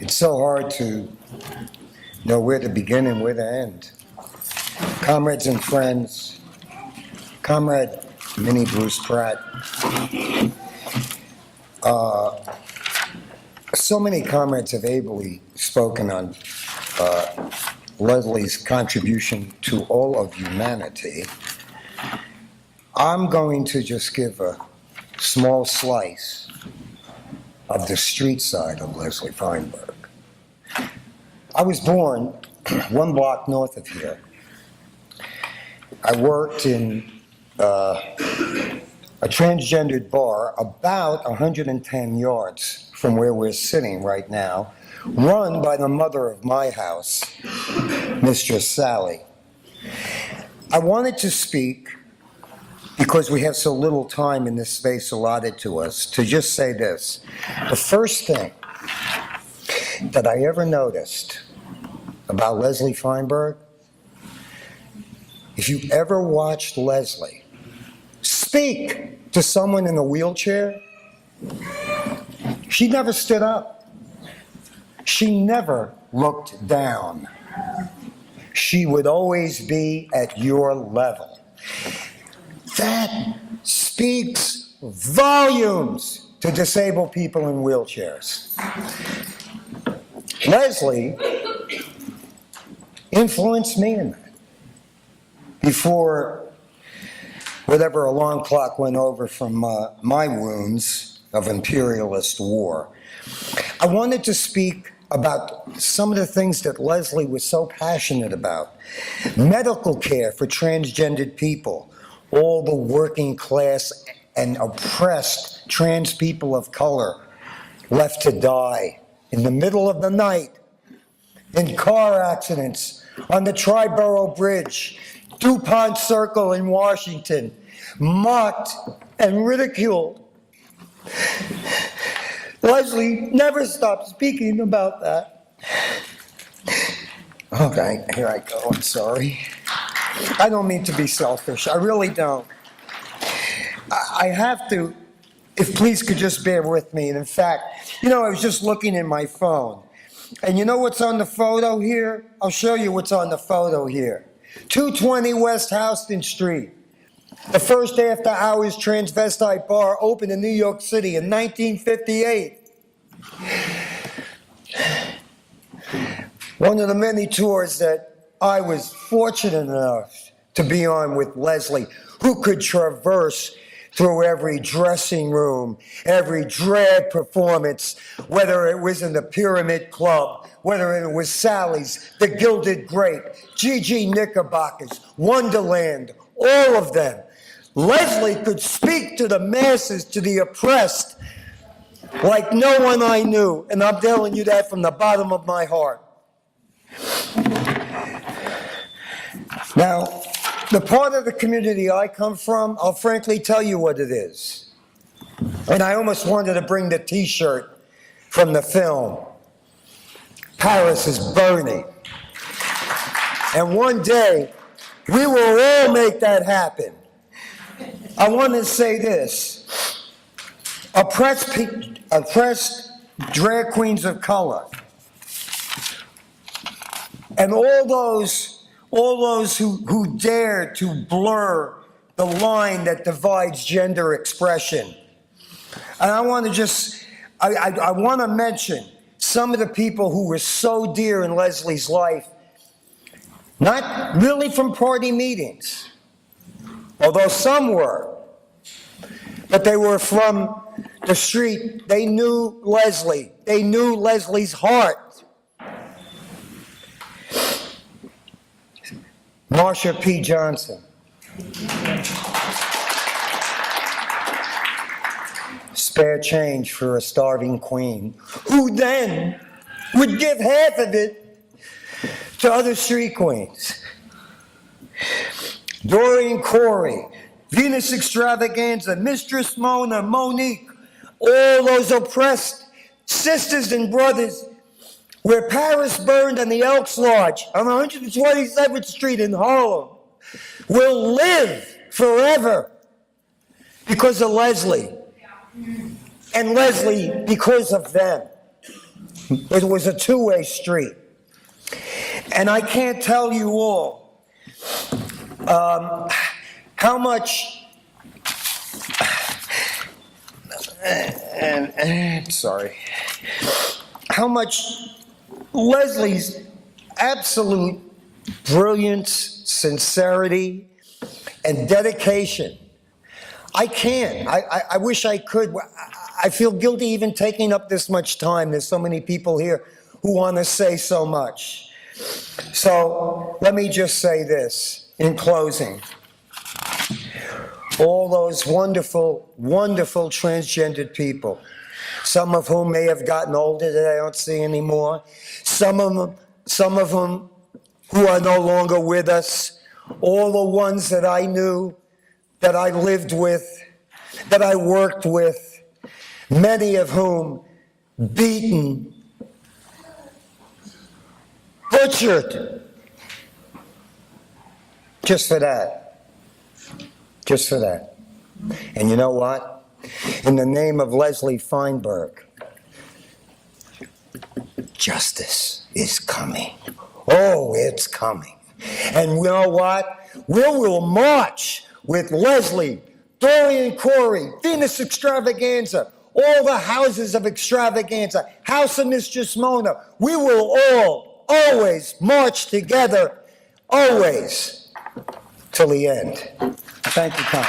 It's so hard to know where to begin and where to end. Comrades and friends, Comrade Minnie Bruce Pratt, so many comrades have ably spoken on Leslie's contribution to all of humanity. I'm going to just give a small slice of the street side of Leslie Feinberg. I was born 1 block north of here. I worked in a transgendered bar about 110 yards from where we're sitting right now, run by the mother of my house, Mistress Sally. I wanted to speak, because we have so little time in this space allotted to us, to just say this. The first thing that I ever noticed about Leslie Feinberg, if you ever watched Leslie speak to someone in a wheelchair, she never stood up. She never looked down. She would always be at your level. That speaks volumes to disabled people in wheelchairs. Leslie influenced me in that. Before whatever alarm clock went over from my wounds of imperialist war, I wanted to speak about some of the things that Leslie was so passionate about. Medical care for transgendered people, all the working class and oppressed trans people of color left to die in the middle of the night, in car accidents, on the Triborough Bridge, DuPont Circle in Washington, mocked and ridiculed. Leslie never stopped speaking about that. Okay, here I go, I'm sorry. I don't mean to be selfish, I really don't. I have to, if please could just bear with me. And in fact, I was just looking in my phone. And you know what's on the photo here? I'll show you what's on the photo here. 220 West Houston Street. The first after-hours transvestite bar opened in New York City in 1958. One of the many tours that I was fortunate enough to be on with Leslie, who could traverse through every dressing room, every drag performance, whether it was in the Pyramid Club, whether it was Sally's, the Gilded Grape, Gigi Knickerbockers, Wonderland, all of them. Leslie could speak to the masses, to the oppressed, like no one I knew, and I'm telling you that from the bottom of my heart. Now, the part of the community I come from, I'll frankly tell you what it is. And I almost wanted to bring the t-shirt from the film, Paris is Burning. And one day, we will all make that happen. I want to say this. Oppressed drag queens of color, and all those who dare to blur the line that divides gender expression. And I want to just, I want to mention some of the people who were so dear in Leslie's life, not really from party meetings, although some were, but they were from the street. They knew Leslie. They knew Leslie's heart. Marsha P. Johnson. Spare change for a starving queen, who then would give half of it to other street queens. Doreen Corey, Venus Extravaganza, Mistress Mona, Monique, all those oppressed sisters and brothers, where Paris burned and the Elks Lodge on 127th Street in Harlem will live forever because of Leslie. And Leslie because of them. It was a two-way street. And I can't tell you all how much, how much Leslie's absolute brilliance, sincerity, and dedication. I wish I could. I feel guilty even taking up this much time. There's so many people here who want to say so much. So let me just say this in closing. All those wonderful, wonderful transgendered people, some of whom may have gotten older that I don't see anymore, some of them who are no longer with us, all the ones that I knew, that I lived with, that I worked with, many of whom beaten, butchered, just for that. Just for that. And you know what? In the name of Leslie Feinberg, justice is coming. Oh, it's coming. And you know what? We will march with Leslie, Dorian Corey, Venus Extravaganza, all the houses of Extravaganza, House of Mistress Mona. We will all, always march together, always, till the end. Thank you, Tom.